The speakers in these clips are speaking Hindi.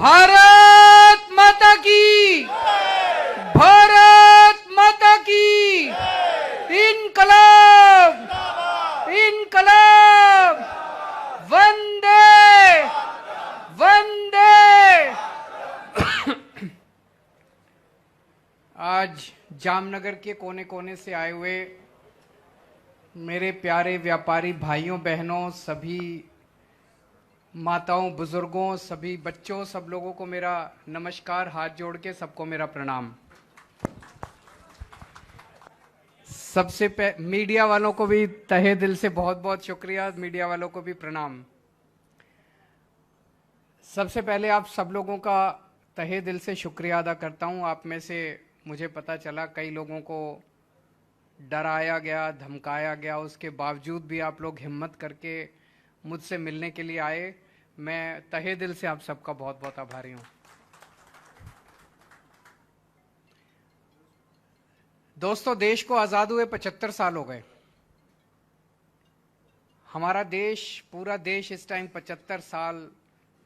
भारत माता की, भारत माता की, इनकलाब, इनकलाब, वंदे वंदे। आज जामनगर के कोने कोने से आए हुए मेरे प्यारे व्यापारी भाइयों बहनों, सभी माताओं बुजुर्गों, सभी बच्चों, सब लोगों को मेरा नमस्कार, हाथ जोड़ के सबको मेरा प्रणाम। मीडिया वालों को भी तहे दिल से बहुत बहुत शुक्रिया, मीडिया वालों को भी प्रणाम। सबसे पहले आप सब लोगों का तहे दिल से शुक्रिया अदा करता हूं। आप में से मुझे पता चला कई लोगों को डराया गया, धमकाया गया, उसके बावजूद भी आप लोग हिम्मत करके मुझसे मिलने के लिए आए। मैं तहे दिल से आप सबका बहुत बहुत आभारी हूं। दोस्तों, देश को आजाद हुए 75 साल हो गए। हमारा देश, पूरा देश इस टाइम 75 साल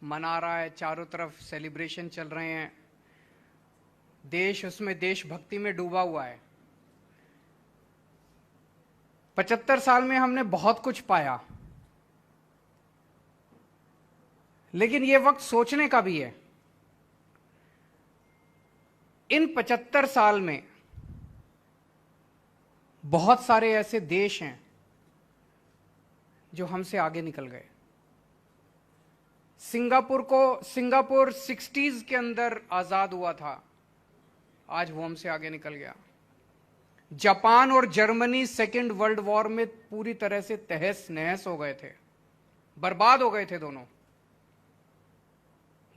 मना रहा है। चारों तरफ सेलिब्रेशन चल रहे हैं। देश उसमें देशभक्ति में डूबा हुआ है। 75 साल में हमने बहुत कुछ पाया, लेकिन यह वक्त सोचने का भी है। इन 75 साल में बहुत सारे ऐसे देश हैं जो हमसे आगे निकल गए। सिंगापुर 60s के अंदर आजाद हुआ था, आज वो हमसे आगे निकल गया। जापान और जर्मनी सेकेंड वर्ल्ड वॉर में पूरी तरह से तहस नहस हो गए थे, बर्बाद हो गए थे दोनों,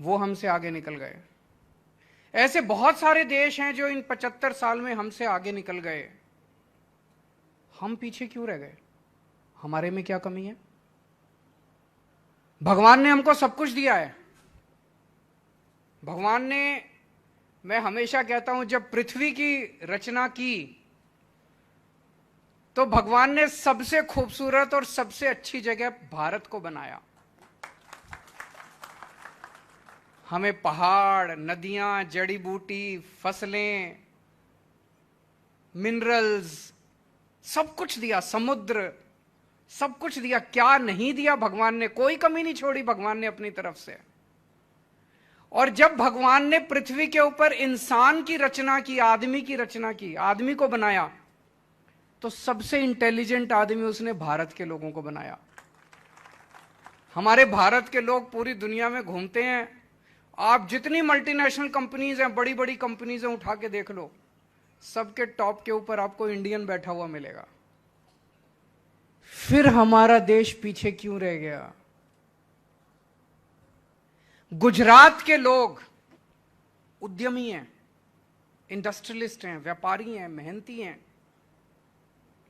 वो हमसे आगे निकल गए। ऐसे बहुत सारे देश हैं जो इन 75 साल में हमसे आगे निकल गए। हम पीछे क्यों रह गए? हमारे में क्या कमी है? भगवान ने हमको सब कुछ दिया है। भगवान ने, मैं हमेशा कहता हूं, जब पृथ्वी की रचना की तो भगवान ने सबसे खूबसूरत और सबसे अच्छी जगह भारत को बनाया। हमें पहाड़, नदियां, जड़ी बूटी, फसलें, मिनरल्स, सब कुछ दिया, समुद्र, सब कुछ दिया। क्या नहीं दिया भगवान ने? कोई कमी नहीं छोड़ी भगवान ने अपनी तरफ से। और जब भगवान ने पृथ्वी के ऊपर इंसान की रचना की, आदमी की रचना की, आदमी को बनाया, तो सबसे इंटेलिजेंट आदमी उसने भारत के लोगों को बनाया। हमारे भारत के लोग पूरी दुनिया में घूमते हैं। आप जितनी मल्टीनेशनल कंपनीज हैं, बड़ी बड़ी कंपनीज हैं, उठा के देख लो, सबके टॉप के ऊपर आपको इंडियन बैठा हुआ मिलेगा। फिर हमारा देश पीछे क्यों रह गया? गुजरात के लोग उद्यमी हैं, इंडस्ट्रियलिस्ट हैं, व्यापारी हैं, मेहनती हैं,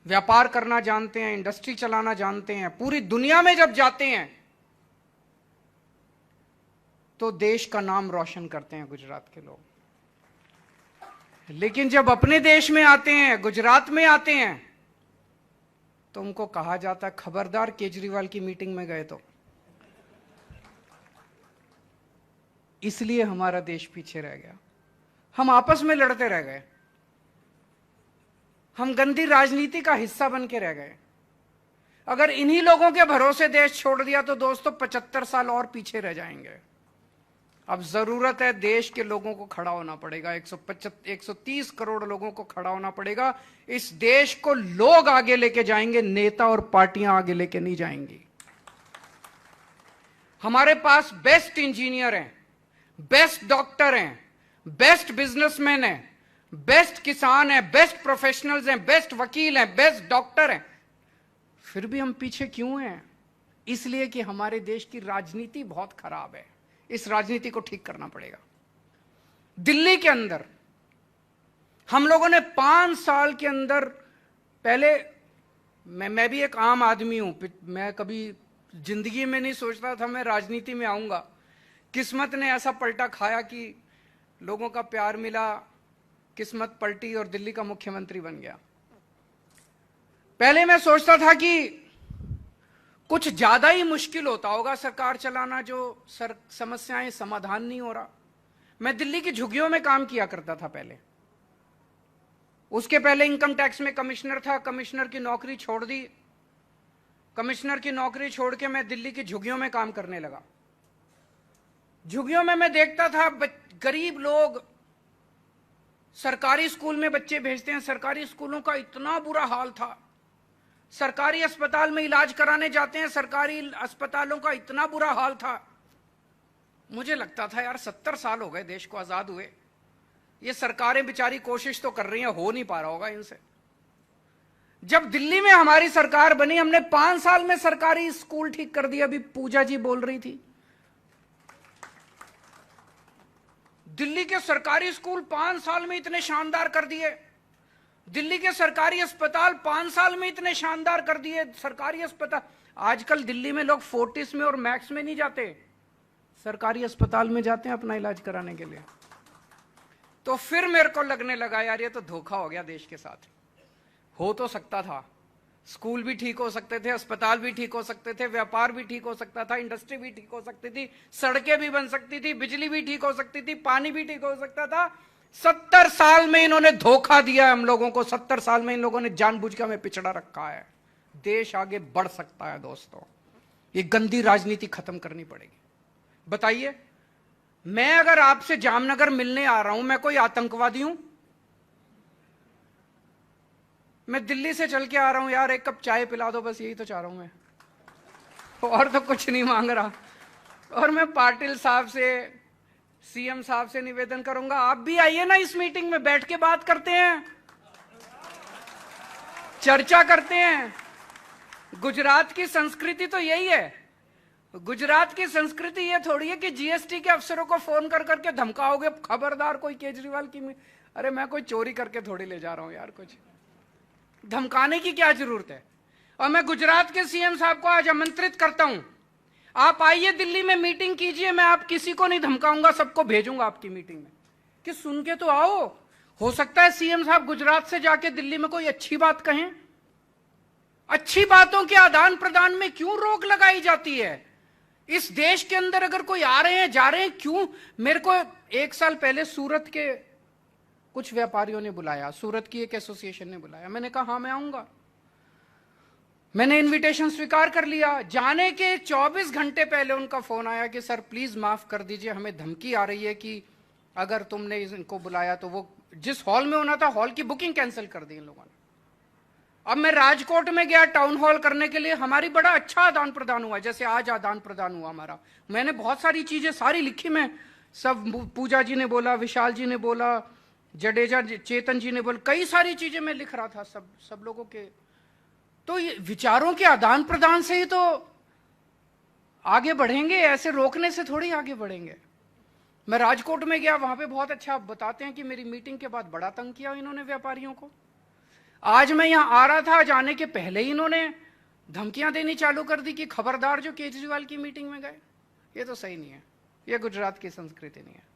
व्यापार करना जानते हैं, इंडस्ट्री चलाना जानते हैं। पूरी दुनिया में जब जाते हैं तो देश का नाम रोशन करते हैं गुजरात के लोग। लेकिन जब अपने देश में आते हैं, गुजरात में आते हैं, तो उनको कहा जाता है, खबरदार केजरीवाल की मीटिंग में गए तो। इसलिए हमारा देश पीछे रह गया। हम आपस में लड़ते रह गए। हम गंदी राजनीति का हिस्सा बन के रह गए। अगर इन्हीं लोगों के भरोसे देश छोड़ दिया तो दोस्तों 75 साल और पीछे रह जाएंगे। अब जरूरत है, देश के लोगों को खड़ा होना पड़ेगा। 130 करोड़ लोगों को खड़ा होना पड़ेगा। इस देश को लोग आगे लेके जाएंगे, नेता और पार्टियां आगे लेके नहीं जाएंगी। हमारे पास बेस्ट इंजीनियर हैं, बेस्ट डॉक्टर हैं, बेस्ट बिजनेसमैन हैं, बेस्ट किसान हैं, बेस्ट प्रोफेशनल्स हैं, बेस्ट वकील हैं, बेस्ट डॉक्टर हैं। फिर भी हम पीछे क्यों हैं? इसलिए कि हमारे देश की राजनीति बहुत खराब है। इस राजनीति को ठीक करना पड़ेगा। दिल्ली के अंदर हम लोगों ने 5 साल के अंदर, पहले मैं भी एक आम आदमी हूं, मैं कभी जिंदगी में नहीं सोचता था मैं राजनीति में आऊंगा। किस्मत ने ऐसा पलटा खाया कि लोगों का प्यार मिला, किस्मत पलटी और दिल्ली का मुख्यमंत्री बन गया। पहले मैं सोचता था कि कुछ ज्यादा ही मुश्किल होता होगा सरकार चलाना, जो समस्याएं समाधान नहीं हो रहा। मैं दिल्ली की झुग्गियों में काम किया करता था पहले, उसके पहले इनकम टैक्स में कमिश्नर था, कमिश्नर की नौकरी छोड़ दी, कमिश्नर की नौकरी छोड़ के मैं दिल्ली की झुग्गियों में काम करने लगा। झुग्गियों में मैं देखता था गरीब लोग सरकारी स्कूल में बच्चे भेजते हैं, सरकारी स्कूलों का इतना बुरा हाल था। सरकारी अस्पताल में इलाज कराने जाते हैं, सरकारी अस्पतालों का इतना बुरा हाल था। मुझे लगता था यार 70 साल हो गए देश को आजाद हुए, ये सरकारें बेचारी कोशिश तो कर रही हैं, हो नहीं पा रहा होगा इनसे। जब दिल्ली में हमारी सरकार बनी, हमने 5 साल में सरकारी स्कूल ठीक कर दिया। अभी पूजा जी बोल रही थी, दिल्ली के सरकारी स्कूल 5 साल में इतने शानदार कर दिए, दिल्ली के सरकारी अस्पताल 5 साल में इतने शानदार कर दिए। सरकारी अस्पताल आजकल दिल्ली में लोग फोर्टिस में और मैक्स में नहीं जाते, सरकारी अस्पताल में जाते हैं अपना इलाज कराने के लिए। तो फिर मेरे को लगने लगा यार ये तो धोखा हो गया देश के साथ। हो तो सकता था, स्कूल भी ठीक हो सकते थे, अस्पताल भी ठीक हो सकते थे, व्यापार भी ठीक हो सकता था, इंडस्ट्री भी ठीक हो सकती थी, सड़कें भी बन सकती थी, बिजली भी ठीक हो सकती थी, पानी भी ठीक हो सकता था। 70 साल में इन्होंने धोखा दिया हम लोगों को, 70 साल में इन लोगों ने जानबूझ के हमें पिछड़ा रखा है। देश आगे बढ़ सकता है दोस्तों, ये गंदी राजनीति खत्म करनी पड़ेगी। बताइए, मैं अगर आपसे जामनगर मिलने आ रहा हूं, मैं कोई आतंकवादी हूं? मैं दिल्ली से चल के आ रहा हूं, यार एक कप चाय पिला दो, बस यही तो चाह रहा हूं मैं, और तो कुछ नहीं मांग रहा। और मैं पाटिल साहब से, सीएम साहब से निवेदन करूंगा, आप भी आइए ना इस मीटिंग में, बैठ के बात करते हैं, चर्चा करते हैं। गुजरात की संस्कृति तो यही है, गुजरात की संस्कृति ये थोड़ी है कि जीएसटी के अफसरों को फोन कर करके धमकाओगे, खबरदार कोई केजरीवाल की। अरे मैं कोई चोरी करके थोड़ी ले जा रहा हूं यार, कुछ धमकाने की क्या जरूरत है। और मैं गुजरात के सीएम साहब को आज आमंत्रित करता हूं, आप आइए दिल्ली में मीटिंग कीजिए, मैं आप किसी को नहीं धमकाऊंगा, सबको भेजूंगा आपकी मीटिंग में, कि सुन के तो आओ। हो सकता है सीएम साहब गुजरात से जाके दिल्ली में कोई अच्छी बात कहें। अच्छी बातों के आदान प्रदान में क्यों रोक लगाई जाती है? इस देश के अंदर अगर कोई आ रहे हैं जा रहे हैं, क्यों? मेरे को 1 साल पहले सूरत के कुछ व्यापारियों ने बुलाया, सूरत की एक एसोसिएशन ने बुलाया, मैंने कहा हाँ मैं आऊंगा। मैंने इनविटेशन स्वीकार कर लिया। जाने के 24 घंटे पहले उनका फोन आया कि सर प्लीज माफ कर दीजिए, हमें धमकी आ रही है कि अगर तुमने इनको बुलाया तो वो जिस हॉल में होना था, हॉल की बुकिंग कैंसिल कर दी इन लोगों ने। अब मैं राजकोट में गया टाउन हॉल करने के लिए, हमारी बड़ा अच्छा आदान प्रदान हुआ, जैसे आज आदान प्रदान हुआ हमारा। मैंने बहुत सारी चीजें सारी लिखी, मैं सब, पूजा जी ने बोला, विशाल जी ने बोला, जडेजा चेतन जी ने बोला, कई सारी चीजें मैं लिख रहा था सब लोगों के। तो ये विचारों के आदान प्रदान से ही तो आगे बढ़ेंगे, ऐसे रोकने से थोड़ी आगे बढ़ेंगे। मैं राजकोट में गया, वहां पे बहुत अच्छा बताते हैं कि मेरी मीटिंग के बाद बड़ा तंग किया इन्होंने व्यापारियों को। आज मैं यहां आ रहा था, जाने के पहले ही इन्होंने धमकियां देनी चालू कर दी कि खबरदार जो केजरीवाल की मीटिंग में गए। ये तो सही नहीं है, ये गुजरात की संस्कृति नहीं है।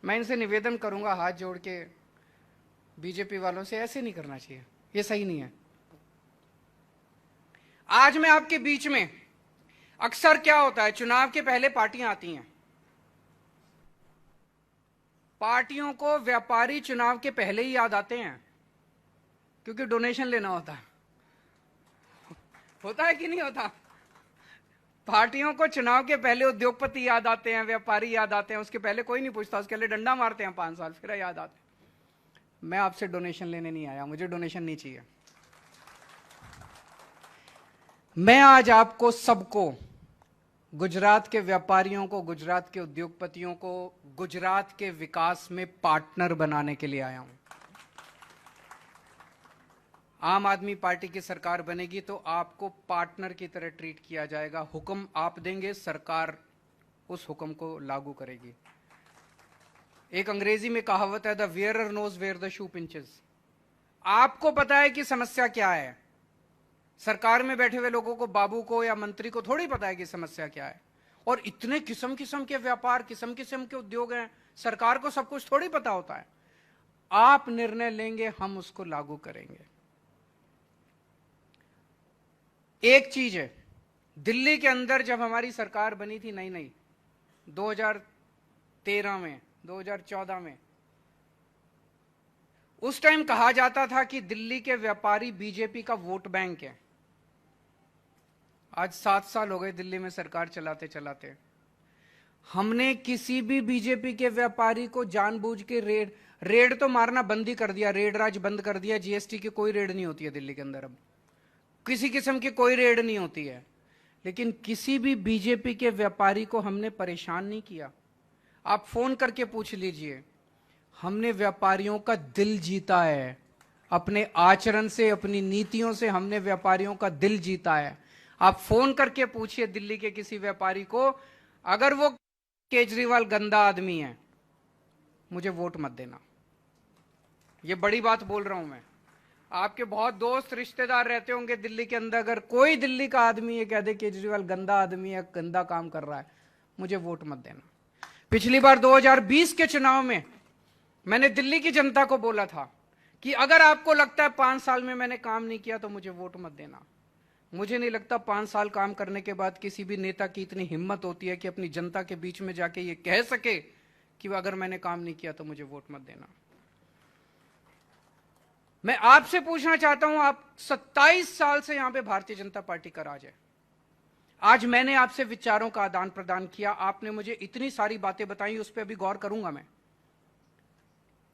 मैं इनसे निवेदन करूंगा हाथ जोड़ के, बीजेपी वालों से, ऐसे नहीं करना चाहिए, ये सही नहीं है। आज मैं आपके बीच में, अक्सर क्या होता है, चुनाव के पहले पार्टियां आती हैं, पार्टियों को व्यापारी चुनाव के पहले ही याद आते हैं, क्योंकि डोनेशन लेना होता है कि नहीं होता? पार्टियों को चुनाव के पहले उद्योगपति याद आते हैं, व्यापारी याद आते हैं, उसके पहले कोई नहीं पूछता, उसके लिए डंडा मारते हैं 5 साल, फिर याद आते हैं। मैं आपसे डोनेशन लेने नहीं आया, मुझे डोनेशन नहीं चाहिए। मैं आज आपको सबको, गुजरात के व्यापारियों को, गुजरात के उद्योगपतियों को, गुजरात के विकास में पार्टनर बनाने के लिए आया हूं। आम आदमी पार्टी की सरकार बनेगी तो आपको पार्टनर की तरह ट्रीट किया जाएगा। हुक्म आप देंगे, सरकार उस हुक्म को लागू करेगी। एक अंग्रेजी में कहावत है, the wearer knows where the shoe pinches. आपको पता है कि समस्या क्या है, सरकार में बैठे हुए लोगों को, बाबू को या मंत्री को थोड़ी पता है कि समस्या क्या है। और इतने किस्म किस्म के व्यापार, किस्म किस्म के उद्योग हैं, सरकार को सब कुछ थोड़ी पता होता है। आप निर्णय लेंगे, हम उसको लागू करेंगे। एक चीज है, दिल्ली के अंदर जब हमारी सरकार बनी थी नई नई 2013 में 2014 में, उस टाइम कहा जाता था कि दिल्ली के व्यापारी बीजेपी का वोट बैंक है। आज 7 साल हो गए दिल्ली में सरकार चलाते चलाते, हमने किसी भी बीजेपी के व्यापारी को जानबूझ के रेड तो मारना बंद ही कर दिया, रेड राज बंद कर दिया। जीएसटी की कोई रेड नहीं होती है दिल्ली के अंदर, अब किसी किस्म की कोई रेड नहीं होती है। लेकिन किसी भी बीजेपी के व्यापारी को हमने परेशान नहीं किया। आप फोन करके पूछ लीजिए, हमने व्यापारियों का दिल जीता है। अपने आचरण से, अपनी नीतियों से हमने व्यापारियों का दिल जीता है। आप फोन करके पूछिए दिल्ली के किसी व्यापारी को, अगर वो केजरीवाल गंदा आदमी है, मुझे वोट मत देना। ये बड़ी बात बोल रहा हूं मैं। आपके बहुत दोस्त रिश्तेदार रहते होंगे दिल्ली के अंदर, अगर कोई दिल्ली का आदमी ये कह दे केजरीवाल गंदा आदमी है, गंदा काम कर रहा है, मुझे वोट मत देना। पिछली बार 2020 के चुनाव में मैंने दिल्ली की जनता को बोला था कि अगर आपको लगता है 5 साल में मैंने काम नहीं किया तो मुझे वोट मत देना। मुझे नहीं लगता 5 साल काम करने के बाद किसी भी नेता की इतनी हिम्मत होती है कि अपनी जनता के बीच में जाके ये कह सके कि अगर मैंने काम नहीं किया तो मुझे वोट मत देना। मैं आपसे पूछना चाहता हूं, आप 27 साल से यहां पे भारतीय जनता पार्टी का राज है। आज मैंने आपसे विचारों का आदान प्रदान किया, आपने मुझे इतनी सारी बातें बताई, उस पर अभी गौर करूंगा मैं।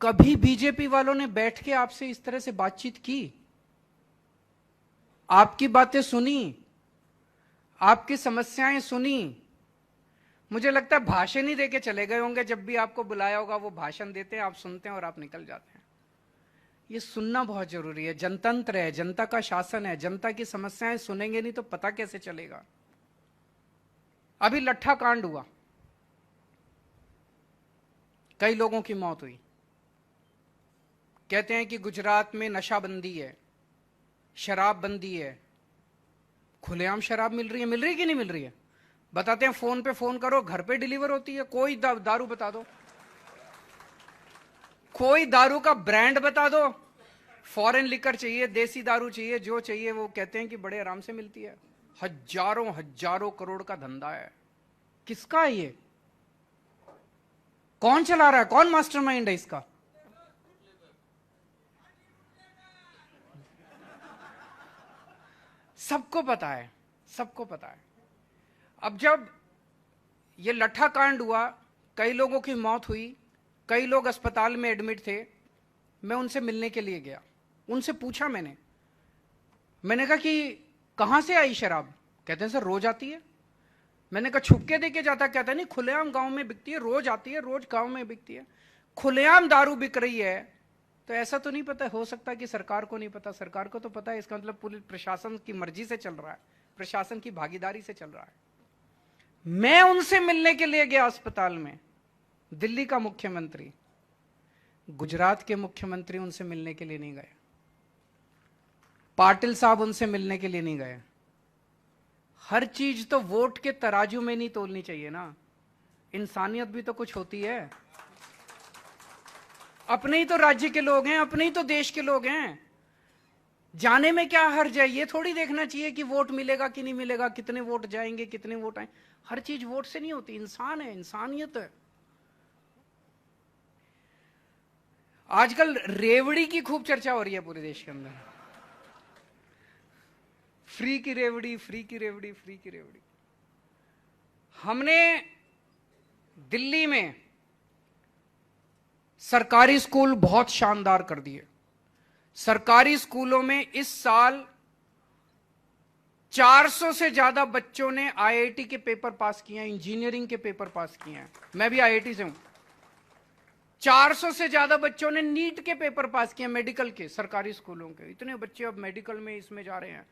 कभी बीजेपी वालों ने बैठ के आपसे इस तरह से बातचीत की? आपकी बातें सुनी, आपकी समस्याएं सुनी? मुझे लगता है भाषण ही देके चले गए होंगे। जब भी आपको बुलाया होगा वो भाषण देते हैं, आप सुनते हैं और आप निकल जाते हैं। ये सुनना बहुत जरूरी है। जनतंत्र है, जनता का शासन है, जनता की समस्याएं सुनेंगे नहीं तो पता कैसे चलेगा। अभी लट्ठा कांड हुआ, कई लोगों की मौत हुई। कहते हैं कि गुजरात में नशाबंदी है, शराबबंदी है। खुलेआम शराब मिल रही है कि नहीं मिल रही है? बताते हैं, फोन पे फोन करो, घर पे डिलीवर होती है। कोई दारू बता दो, कोई दारू का ब्रांड बता दो। फॉरेन लिकर चाहिए, देसी दारू चाहिए, जो चाहिए वो कहते हैं कि बड़े आराम से मिलती है। हजारों हजारों करोड़ का धंधा है। किसका है ये? कौन चला रहा है? कौन मास्टरमाइंड है इसका? सबको पता है, सबको पता है। अब जब ये लट्ठा कांड हुआ, कई लोगों की मौत हुई, कई लोग अस्पताल में एडमिट थे। मैं उनसे मिलने के लिए गया, उनसे पूछा मैंने कहा कि कहां से आई शराब? कहते हैं सर रोज आती है। मैंने कहा छुप के देके जाता? कहता नहीं, खुलेआम गांव में बिकती है, रोज आती है, रोज गांव में बिकती है। खुलेआम दारू बिक रही है तो ऐसा तो नहीं पता हो सकता कि सरकार को नहीं पता? सरकार को तो पता है। इसका मतलब पुलिस प्रशासन की मर्जी से चल रहा है, प्रशासन की भागीदारी से चल रहा है। मैं उनसे मिलने के लिए गया अस्पताल में, दिल्ली का मुख्यमंत्री, गुजरात के मुख्यमंत्री उनसे मिलने के लिए नहीं गए, पाटिल साहब उनसे मिलने के लिए नहीं गए। हर चीज तो वोट के तराजू में नहीं तोलनी चाहिए ना, इंसानियत भी तो कुछ होती है। अपने ही तो राज्य के लोग हैं, अपने ही तो देश के लोग हैं, जाने में क्या हर्ज है? ये थोड़ी देखना चाहिए कि वोट मिलेगा कि नहीं मिलेगा, कितने वोट जाएंगे, कितने वोट आए। हर चीज वोट से नहीं होती, इंसान है, इंसानियत है। आजकल रेवड़ी की खूब चर्चा हो रही है पूरे देश के अंदर। फ्री की रेवड़ी, फ्री की रेवड़ी, फ्री की रेवड़ी। हमने दिल्ली में सरकारी स्कूल बहुत शानदार कर दिए। सरकारी स्कूलों में इस साल 400 से ज्यादा बच्चों ने आईआईटी के पेपर पास किए हैं, इंजीनियरिंग के पेपर पास किए हैं। मैं भी आईआईटी से हूं। 400 से ज्यादा बच्चों ने नीट के पेपर पास किए, मेडिकल के, सरकारी स्कूलों के। इतने बच्चे अब मेडिकल में इसमें जा रहे हैं।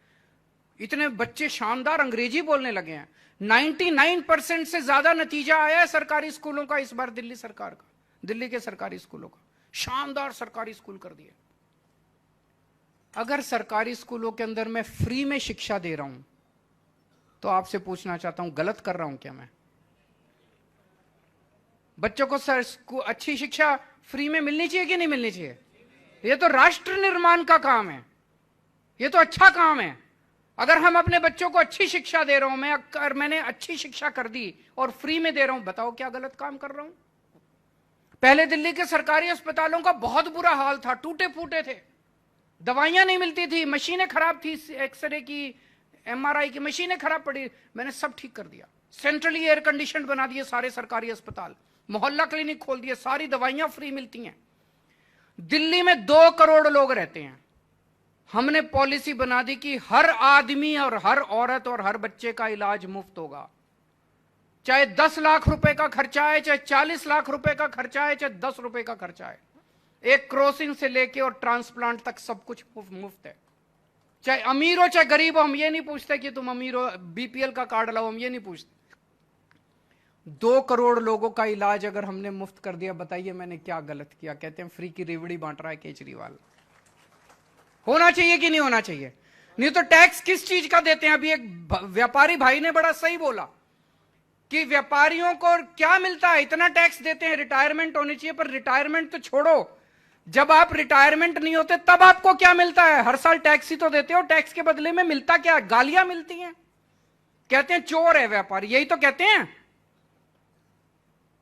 इतने बच्चे शानदार अंग्रेजी बोलने लगे हैं। 99% से ज्यादा नतीजा आया है सरकारी स्कूलों का इस बार, दिल्ली सरकार का, दिल्ली के सरकारी स्कूलों का। शानदार सरकारी स्कूल कर दिए। अगर सरकारी स्कूलों के अंदर मैं फ्री में शिक्षा दे रहा हूं तो आपसे पूछना चाहता हूं, गलत कर रहा हूं क्या मैं? बच्चों को अच्छी शिक्षा फ्री में मिलनी चाहिए कि नहीं मिलनी चाहिए? यह तो राष्ट्र निर्माण का काम है, यह तो अच्छा काम है। अगर हम अपने बच्चों को अच्छी शिक्षा दे रहा हूं, मैं अगर मैंने अच्छी शिक्षा कर दी और फ्री में दे रहा हूं, बताओ क्या गलत काम कर रहा हूं? पहले दिल्ली के सरकारी अस्पतालों का बहुत बुरा हाल था, टूटे फूटे थे, दवाइयां नहीं मिलती थी, मशीनें खराब थी, एक्सरे की, एमआरआई की मशीनें खराब पड़ी। मैंने सब ठीक कर दिया, सेंट्रली एयर कंडीशन बना दिए सारे सरकारी अस्पताल, मोहल्ला क्लिनिक खोल दिए, सारी दवाइयां फ्री मिलती हैं। दिल्ली में 2 करोड़ लोग रहते हैं, हमने पॉलिसी बना दी कि हर आदमी और हर औरत और हर बच्चे का इलाज मुफ्त होगा, चाहे 10 लाख रुपए का खर्चा है, चाहे 40 लाख रुपए का खर्चा है, चाहे 10 रुपए का खर्चा है। एक क्रॉसिंग से लेके और ट्रांसप्लांट तक सब कुछ मुफ्त है, चाहे अमीर हो चाहे गरीब हो। हम ये नहीं पूछते कि तुम अमीर हो, बीपीएल का कार्ड लाओ, हम ये नहीं पूछते। 2 करोड़ लोगों का इलाज अगर हमने मुफ्त कर दिया, बताइए मैंने क्या गलत किया? कहते हैं फ्री की रेवड़ी बांट रहा है केजरीवाल। होना चाहिए कि नहीं होना चाहिए? नहीं तो टैक्स किस चीज का देते हैं? अभी एक व्यापारी भाई ने बड़ा सही बोला कि व्यापारियों को क्या मिलता है, इतना टैक्स देते हैं, रिटायरमेंट होनी चाहिए। पर रिटायरमेंट तो छोड़ो, जब आप रिटायरमेंट नहीं होते तब आपको क्या मिलता है? हर साल टैक्स ही तो देते हो, टैक्स के बदले में मिलता क्या? गालियां मिलती हैं, कहते हैं चोर है व्यापारी, यही तो कहते हैं।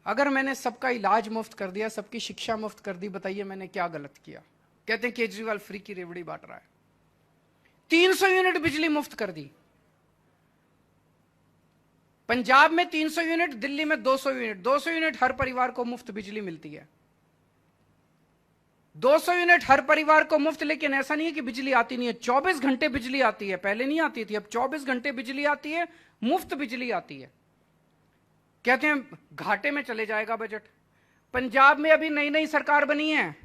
अगर मैंने सबका इलाज मुफ्त कर दिया, सबकी शिक्षा मुफ्त कर दी, बताइए मैंने क्या गलत किया? कहते हैं केजरीवाल फ्री की रेवड़ी बांट रहा है। 300 यूनिट बिजली मुफ्त कर दी, पंजाब में 300 यूनिट, दिल्ली में 200 यूनिट। 200 यूनिट हर परिवार को मुफ्त बिजली मिलती है, 200 यूनिट हर परिवार को मुफ्त। लेकिन ऐसा नहीं है कि बिजली आती नहीं है, 24 घंटे बिजली आती है। पहले नहीं आती थी, अब 24 घंटे बिजली आती है, मुफ्त बिजली आती है। कहते हैं घाटे में चले जाएगा बजट। पंजाब में अभी नई नई सरकार बनी है,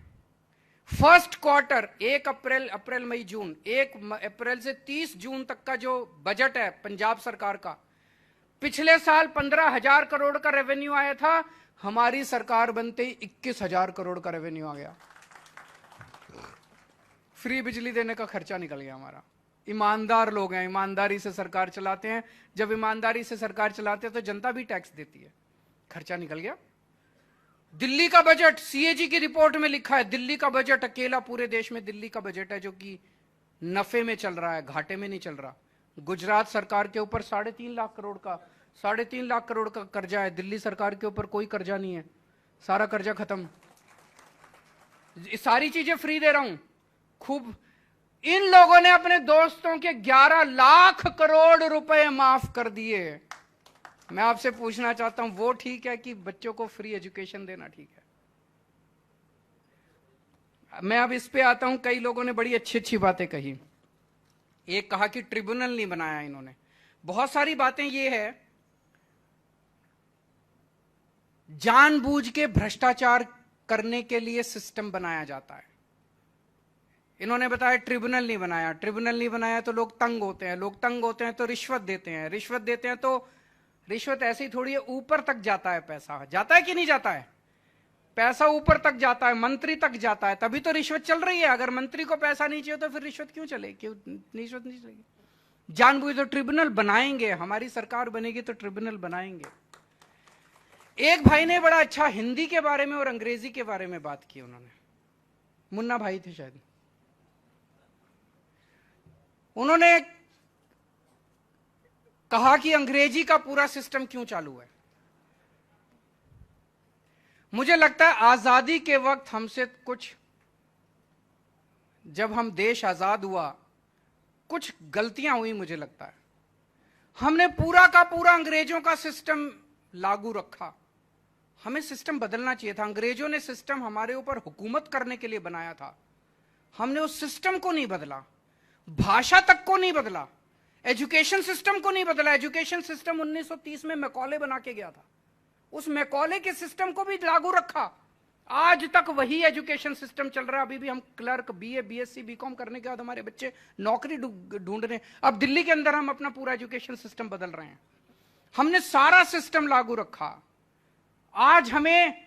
फर्स्ट क्वार्टर 1 अप्रैल मई जून, 1 अप्रैल से 30 जून तक का जो बजट है पंजाब सरकार का, पिछले साल 15,000 करोड़ का रेवेन्यू आया था, हमारी सरकार बनते ही 21,000 करोड़ का रेवेन्यू आ गया। फ्री बिजली देने का खर्चा निकल गया हमारा। ईमानदार लोग हैं, ईमानदारी से सरकार चलाते हैं। जब ईमानदारी से सरकार चलाते हैं तो जनता भी टैक्स देती है, खर्चा निकल गया। दिल्ली का बजट, सीएजी की रिपोर्ट में लिखा है, दिल्ली का बजट अकेला पूरे देश में दिल्ली का बजट है जो कि नफे में चल रहा है, घाटे में नहीं चल रहा। गुजरात सरकार के ऊपर 3.5 लाख करोड़ का कर्जा है, दिल्ली सरकार के ऊपर कोई कर्जा नहीं है, सारा कर्जा खत्म। सारी चीजें फ्री दे रहा हूं खूब। इन लोगों ने अपने दोस्तों के 11 लाख करोड़ रुपए माफ कर दिए। मैं आपसे पूछना चाहता हूं, वो ठीक है कि बच्चों को फ्री एजुकेशन देना ठीक है? मैं अब इस पे आता हूं। कई लोगों ने बड़ी अच्छी अच्छी बातें कही। एक कहा कि ट्रिब्यूनल नहीं बनाया इन्होंने। बहुत सारी बातें ये है, जानबूझ के भ्रष्टाचार करने के लिए सिस्टम बनाया जाता है। इन्होंने बताया ट्रिब्यूनल नहीं बनाया। ट्रिब्यूनल नहीं बनाया तो लोग तंग होते हैं, लोग तंग होते हैं तो रिश्वत देते हैं, रिश्वत देते हैं तो रिश्वत ऐसी थोड़ी है, ऊपर तक जाता है पैसा। जाता है कि नहीं जाता है? पैसा ऊपर तक जाता है, मंत्री तक जाता है, तभी तो रिश्वत चल रही है। अगर मंत्री को पैसा नहीं चाहिए तो फिर रिश्वत क्यों चलेगी? क्यों रिश्वत नहीं चलेगी? जानबूझ तो ट्रिब्यूनल बनाएंगे, हमारी सरकार बनेगी तो ट्रिब्यूनल बनाएंगे। एक भाई ने बड़ा अच्छा हिंदी के बारे में और अंग्रेजी के बारे में बात की। उन्होंने, मुन्ना भाई थे शायद, उन्होंने कहा कि अंग्रेजी का पूरा सिस्टम क्यों चालू है। मुझे लगता है आजादी के वक्त हमसे कुछ, जब हम देश आजाद हुआ, कुछ गलतियां हुई। मुझे लगता है हमने पूरा का पूरा अंग्रेजों का सिस्टम लागू रखा। हमें सिस्टम बदलना चाहिए था। अंग्रेजों ने सिस्टम हमारे ऊपर हुकूमत करने के लिए बनाया था, हमने उस सिस्टम को नहीं बदला, भाषा तक को नहीं बदला, एजुकेशन सिस्टम को नहीं बदला। एजुकेशन सिस्टम 1930 में मैकॉले बना के गया था, उस मैकॉले के सिस्टम को भी लागू रखा। आज तक वही एजुकेशन सिस्टम चल रहा है। अभी भी हम क्लर्क, बीए, बीएससी, बीकॉम करने के बाद हमारे बच्चे नौकरी ढूंढ रहे हैं। अब दिल्ली के अंदर हम अपना पूरा एजुकेशन सिस्टम बदल रहे हैं। हमने सारा सिस्टम लागू रखा। आज हमें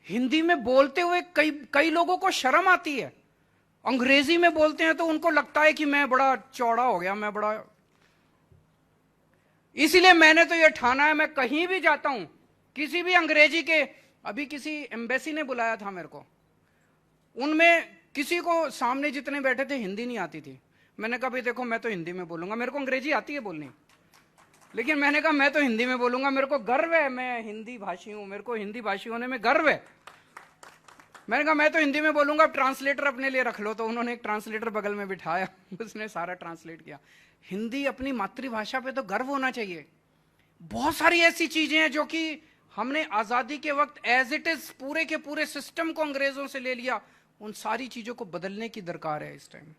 हिंदी में बोलते हुए कई लोगों को शर्म आती है। अंग्रेजी में बोलते हैं तो उनको लगता है कि मैं बड़ा चौड़ा हो गया, मैं बड़ा। इसीलिए मैंने तो यह ठाना है, मैं कहीं भी जाता हूं, किसी भी अंग्रेजी के, अभी किसी एम्बेसी ने बुलाया था मेरे को, उनमें किसी को सामने जितने बैठे थे हिंदी नहीं आती थी। मैंने कहा भाई देखो मैं तो हिंदी में बोलूंगा, मेरे को अंग्रेजी आती है बोलनी, लेकिन मैंने कहा मैं तो हिंदी में बोलूंगा, मेरे को गर्व है, मैं हिंदी भाषी हूं, मेरे को हिंदी भाषी होने में गर्व है। मैंने कहा मैं तो हिंदी में बोलूंगा, ट्रांसलेटर अपने लिए रख लो। तो उन्होंने एक ट्रांसलेटर बगल में बिठाया, उसने सारा ट्रांसलेट किया। हिंदी अपनी मातृभाषा पे तो गर्व होना चाहिए। बहुत सारी ऐसी चीजें हैं जो कि हमने आजादी के वक्त एज इट इज पूरे के पूरे सिस्टम को अंग्रेजों से ले लिया, उन सारी चीजों को बदलने की दरकार है इस टाइम।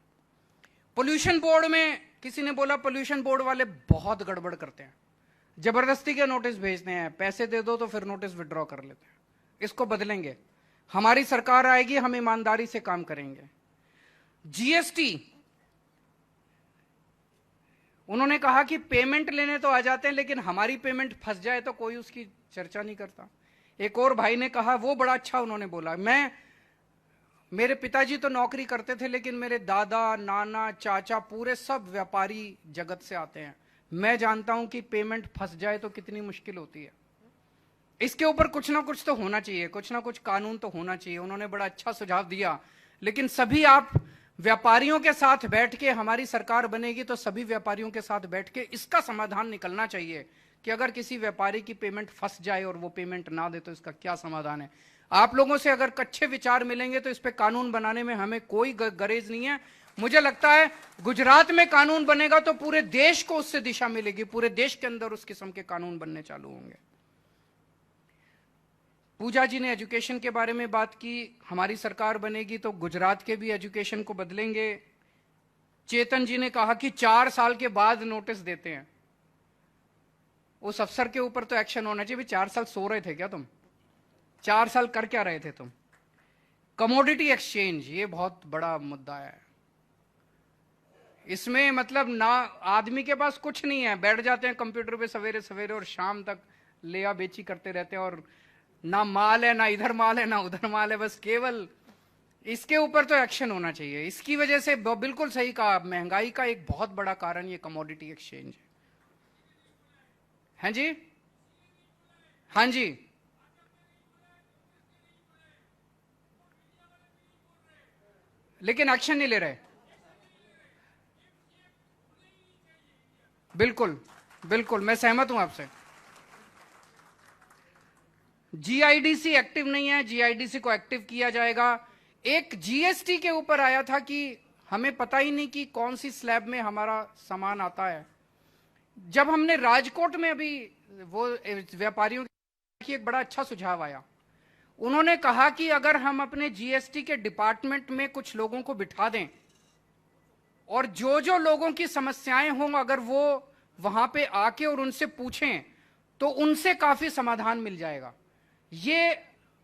पोल्यूशन बोर्ड में किसी ने बोला पोल्यूशन बोर्ड वाले बहुत गड़बड़ करते हैं, जबरदस्ती के नोटिस भेजते हैं, पैसे दे दो तो फिर नोटिस विड्रॉ कर लेते हैं। इसको बदलेंगे, हमारी सरकार आएगी, हम ईमानदारी से काम करेंगे। जीएसटी, उन्होंने कहा कि पेमेंट लेने तो आ जाते हैं, लेकिन हमारी पेमेंट फंस जाए तो कोई उसकी चर्चा नहीं करता। एक और भाई ने कहा, वो बड़ा अच्छा उन्होंने बोला, मेरे पिताजी तो नौकरी करते थे, लेकिन मेरे दादा, नाना, चाचा पूरे सब व्यापारी जगत से आते हैं। मैं जानता हूं कि पेमेंट फंस जाए तो कितनी मुश्किल होती है। इसके ऊपर कुछ ना कुछ तो होना चाहिए, कुछ ना कुछ कानून तो होना चाहिए। उन्होंने बड़ा अच्छा सुझाव दिया, लेकिन सभी आप व्यापारियों के साथ बैठ के, हमारी सरकार बनेगी तो सभी व्यापारियों के साथ बैठ के इसका समाधान निकलना चाहिए कि अगर किसी व्यापारी की पेमेंट फंस जाए और वो पेमेंट ना दे तो इसका क्या समाधान है। आप लोगों से अगर कच्चे विचार मिलेंगे तो इस पे कानून बनाने में हमें कोई गरेज नहीं है। मुझे लगता है गुजरात में कानून बनेगा तो पूरे देश को उससे दिशा मिलेगी, पूरे देश के अंदर उस किस्म के कानून बनने चालू होंगे। पूजा जी ने एजुकेशन के बारे में बात की, हमारी सरकार बनेगी तो गुजरात के भी एजुकेशन को बदलेंगे। चेतन जी ने कहा कि 4 साल के बाद नोटिस देते हैं, उस अफसर के ऊपर तो एक्शन होना चाहिए। 4 साल सो रहे थे क्या तुम? 4 साल कर क्या रहे थे तुम? कमोडिटी एक्सचेंज, ये बहुत बड़ा मुद्दा है। इसमें मतलब ना आदमी के पास कुछ नहीं है, बैठ जाते हैं कंप्यूटर पे सवेरे सवेरे और शाम तक लेया बेची करते रहते हैं, और ना माल है, ना इधर माल है, ना उधर माल है, बस केवल इसके ऊपर तो एक्शन होना चाहिए। इसकी वजह से बिल्कुल सही कहा, महंगाई का एक बहुत बड़ा कारण ये कमोडिटी एक्सचेंज है। हैं जी? हाँ जी, लेकिन एक्शन नहीं ले रहे। बिल्कुल बिल्कुल, मैं सहमत हूं आपसे। जीआईडीसी एक्टिव नहीं है, जीआईडीसी को एक्टिव किया जाएगा। एक जीएसटी के ऊपर आया था कि हमें पता ही नहीं कि कौन सी स्लैब में हमारा सामान आता है। जब हमने राजकोट में अभी वो व्यापारियों की एक बड़ा अच्छा सुझाव आया, उन्होंने कहा कि अगर हम अपने जीएसटी के डिपार्टमेंट में कुछ लोगों को बिठा दें और जो जो लोगों की समस्याएं हों अगर वो वहां पे आके और उनसे पूछें तो उनसे काफी समाधान मिल जाएगा। ये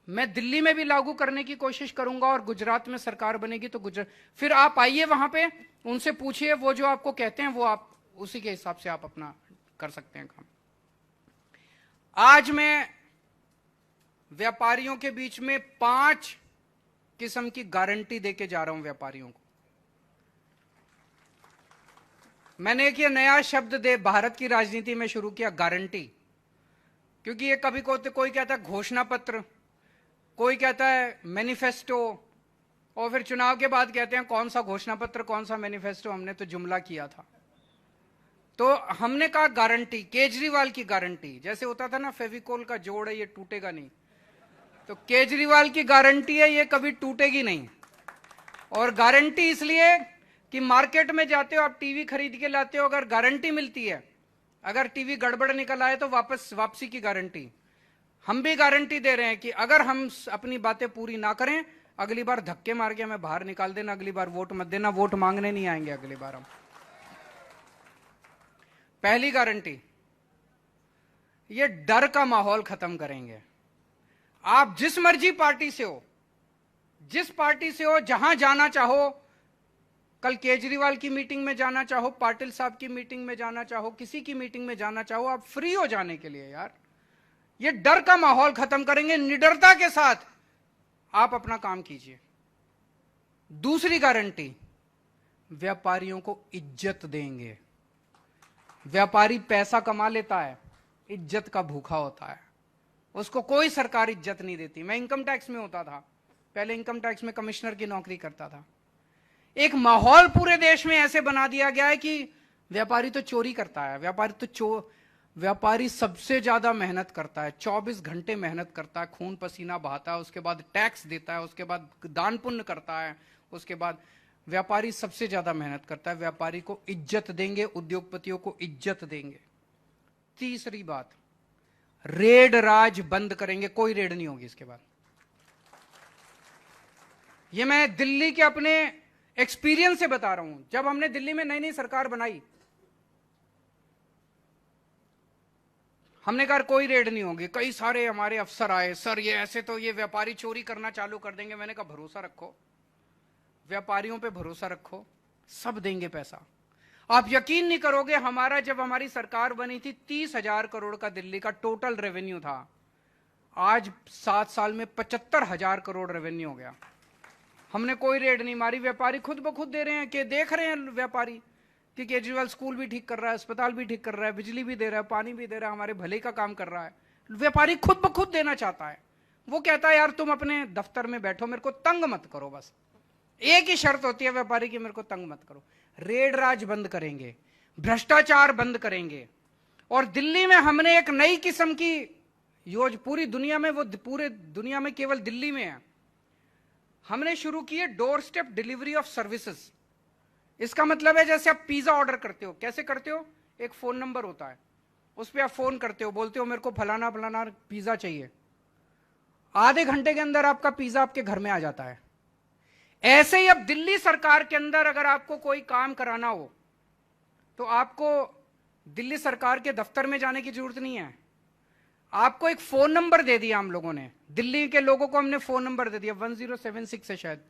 मैं दिल्ली में भी लागू करने की कोशिश करूंगा और गुजरात में सरकार बनेगी तो फिर आप आइए वहां पे, उनसे पूछिए, वो जो आपको कहते हैं वो आप उसी के हिसाब से आप अपना कर सकते हैं काम। आज मैं व्यापारियों के बीच में 5 किस्म की गारंटी देके जा रहा हूं व्यापारियों को। मैंने एक ये नया शब्द दे भारत की राजनीति में शुरू किया, गारंटी, क्योंकि ये कभी कोई कहता है घोषणा पत्र, कोई कहता है मैनिफेस्टो, और फिर चुनाव के बाद कहते हैं कौन सा घोषणा पत्र कौन सा मैनिफेस्टो, हमने तो जुमला किया था। तो हमने कहा गारंटी, केजरीवाल की गारंटी, जैसे होता था ना फेविकोल का जोड़ है ये टूटेगा नहीं, तो केजरीवाल की गारंटी है ये कभी टूटेगी नहीं। और गारंटी इसलिए कि मार्केट में जाते हो आप, टीवी खरीद के लाते हो, अगर गारंटी मिलती है, अगर टीवी गड़बड़ निकल आए तो वापसी की गारंटी। हम भी गारंटी दे रहे हैं कि अगर हम अपनी बातें पूरी ना करें, अगली बार धक्के मार के हमें बाहर निकाल देना, अगली बार वोट मत देना, वोट मांगने नहीं आएंगे अगली बार हम। पहली गारंटी, ये डर का माहौल खत्म करेंगे। आप जिस मर्जी पार्टी से हो, जिस पार्टी से हो, जहां जाना चाहो, कल केजरीवाल की मीटिंग में जाना चाहो, पाटिल साहब की मीटिंग में जाना चाहो, किसी की मीटिंग में जाना चाहो, आप फ्री हो जाने के लिए। यार ये डर का माहौल खत्म करेंगे, निडरता के साथ आप अपना काम कीजिए। दूसरी गारंटी, व्यापारियों को इज्जत देंगे। व्यापारी पैसा कमा लेता है, इज्जत का भूखा होता है, उसको कोई सरकार इज्जत नहीं देती। मैं इनकम टैक्स में होता था, पहले इनकम टैक्स में कमिश्नर की नौकरी करता था। एक माहौल पूरे देश में ऐसे बना दिया गया है कि व्यापारी तो चोरी करता है, व्यापारी सबसे ज्यादा मेहनत करता है, 24 घंटे मेहनत करता है, खून पसीना बहाता है, उसके बाद टैक्स देता है, उसके बाद दान पुण्य करता है, उसके बाद व्यापारी सबसे ज्यादा मेहनत करता है। व्यापारी को इज्जत देंगे, उद्योगपतियों को इज्जत देंगे। तीसरी बात, रेड राज बंद करेंगे, कोई रेड नहीं होगी इसके बाद। ये मैं दिल्ली के अपने एक्सपीरियंस से बता रहा हूं। जब हमने दिल्ली में नई नई सरकार बनाई, हमने कहा कोई रेड नहीं होगी। कई सारे हमारे अफसर आए, सर ये ऐसे तो ये व्यापारी चोरी करना चालू कर देंगे। मैंने कहा भरोसा रखो, व्यापारियों पे भरोसा रखो, सब देंगे पैसा। आप यकीन नहीं करोगे, जब हमारी सरकार बनी थी 30,000 करोड़ का दिल्ली का टोटल रेवेन्यू था। आज 7 साल में 75,000 करोड़ रेवेन्यू हो गया। हमने कोई रेड नहीं मारी, व्यापारी खुद ब खुद दे रहे हैं कि देख रहे हैं व्यापारी कि केजरीवाल स्कूल भी ठीक कर रहा है, अस्पताल भी ठीक कर रहा है, बिजली भी दे रहा है, पानी भी दे रहा है, हमारे भले का काम कर रहा है। व्यापारी खुद ब खुद देना चाहता है। वो कहता है यार तुम अपने दफ्तर में बैठो, मेरे को तंग मत करो। बस एक ही शर्त होती है व्यापारी की, मेरे को तंग मत करो। रेड राज बंद करेंगे, भ्रष्टाचार बंद करेंगे। और दिल्ली में हमने एक नई किस्म की योजना, पूरी दुनिया में, वो पूरे दुनिया में केवल दिल्ली में है, हमने शुरू की है door step delivery of services. इसका मतलब है जैसे आप पिज्जा ऑर्डर करते हो, कैसे करते हो? एक फोन नंबर होता है, उस पर आप फोन करते हो, बोलते हो मेरे को फलाना फलाना पिज्जा चाहिए, आधे घंटे के अंदर आपका पिज्जा आपके घर में आ जाता है। ऐसे ही अब दिल्ली सरकार के अंदर अगर आपको कोई काम कराना हो तो आपको दिल्ली सरकार के दफ्तर में जाने की जरूरत नहीं है। आपको एक फोन नंबर दे दिया हम लोगों ने, दिल्ली के लोगों को हमने फोन नंबर दे दिया, 1076 है शायद,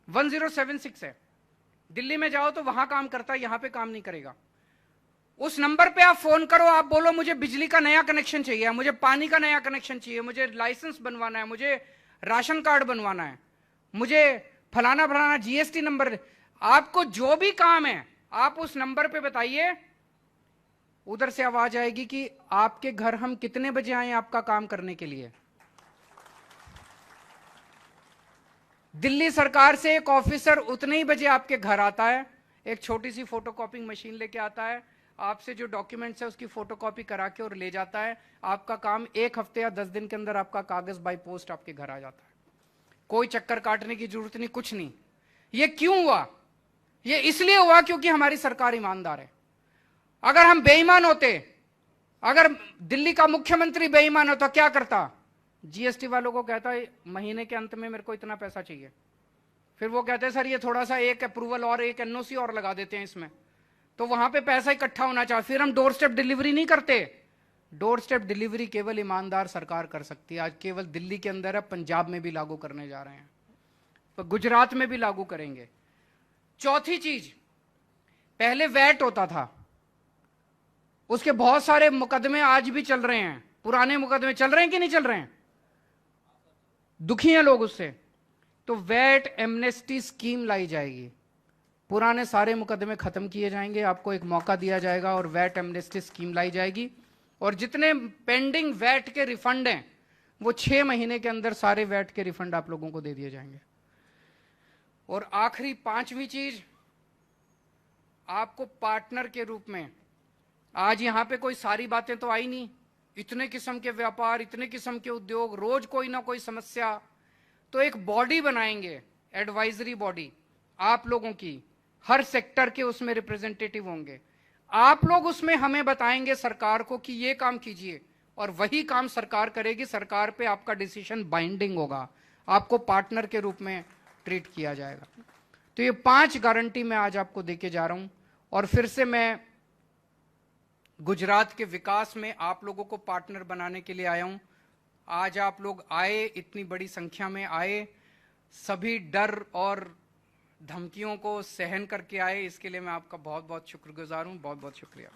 1076 है। दिल्ली में जाओ तो वहां काम करता है, यहां पे काम नहीं करेगा। उस नंबर पे आप फोन करो, आप बोलो मुझे बिजली का नया कनेक्शन चाहिए, मुझे पानी का नया कनेक्शन चाहिए, मुझे लाइसेंस बनवाना है, मुझे राशन कार्ड बनवाना है, मुझे फलाना फलाना जीएसटी नंबर। आपको जो भी काम है आप उस नंबर पे बताइए, उधर से आवाज आएगी कि आपके घर हम कितने बजे आए आपका काम करने के लिए। दिल्ली सरकार से एक ऑफिसर उतने ही बजे आपके घर आता है, एक छोटी सी फोटोकॉपिंग मशीन लेके आता है, आपसे जो डॉक्यूमेंट्स है उसकी फोटोकॉपी करा के और ले जाता है। आपका काम 1 हफ्ते या 10 दिन के अंदर आपका कागज बाय पोस्ट आपके घर आ जाता है। कोई चक्कर काटने की जरूरत नहीं, कुछ नहीं। ये क्यों हुआ? ये इसलिए हुआ क्योंकि हमारी सरकार ईमानदार है। अगर हम बेईमान होते, अगर दिल्ली का मुख्यमंत्री बेईमान होता, क्या करता? जीएसटी वालों को कहता है महीने के अंत में मेरे को इतना पैसा चाहिए, फिर वो कहते हैं सर ये थोड़ा सा एक अप्रूवल और एक एनओसी और लगा देते हैं इसमें, तो वहां पे पैसा इकट्ठा होना चाहिए। फिर हम डोर स्टेप डिलीवरी नहीं करते। डोर स्टेप डिलीवरी केवल ईमानदार सरकार कर सकती है। आज केवल दिल्ली के अंदर है, पंजाब में भी लागू करने जा रहे हैं, तो गुजरात में भी लागू करेंगे। चौथी चीज, पहले वैट होता था, उसके बहुत सारे मुकदमे आज भी चल रहे हैं, पुराने मुकदमे चल रहे हैं कि नहीं चल रहे हैं? दुखी हैं लोग उससे। तो वैट एमनेस्टी स्कीम लाई जाएगी, पुराने सारे मुकदमे खत्म किए जाएंगे, आपको एक मौका दिया जाएगा और वैट एमनेस्टी स्कीम लाई जाएगी। और जितने पेंडिंग वैट के रिफंड हैं वो 6 महीने के अंदर सारे वैट के रिफंड आप लोगों को दे दिए जाएंगे। और आखिरी 5वीं चीज, आपको पार्टनर के रूप में, आज यहां पे कोई सारी बातें तो आई नहीं, इतने किस्म के व्यापार, इतने किस्म के उद्योग, रोज कोई ना कोई समस्या, तो एक बॉडी बनाएंगे, एडवाइजरी बॉडी आप लोगों की, हर सेक्टर के उसमें रिप्रेजेंटेटिव होंगे। आप लोग उसमें हमें बताएंगे सरकार को कि ये काम कीजिए, और वही काम सरकार करेगी। सरकार पे आपका डिसीजन बाइंडिंग होगा, आपको पार्टनर के रूप में ट्रीट किया जाएगा। तो ये 5 गारंटी मैं आज आपको देके जा रहा हूं। और फिर से मैं गुजरात के विकास में आप लोगों को पार्टनर बनाने के लिए आया हूं। आज आप लोग आए, इतनी बड़ी संख्या में आए, सभी डर और धमकियों को सहन करके आए, इसके लिए मैं आपका बहुत बहुत शुक्रगुजार हूं। बहुत बहुत शुक्रिया।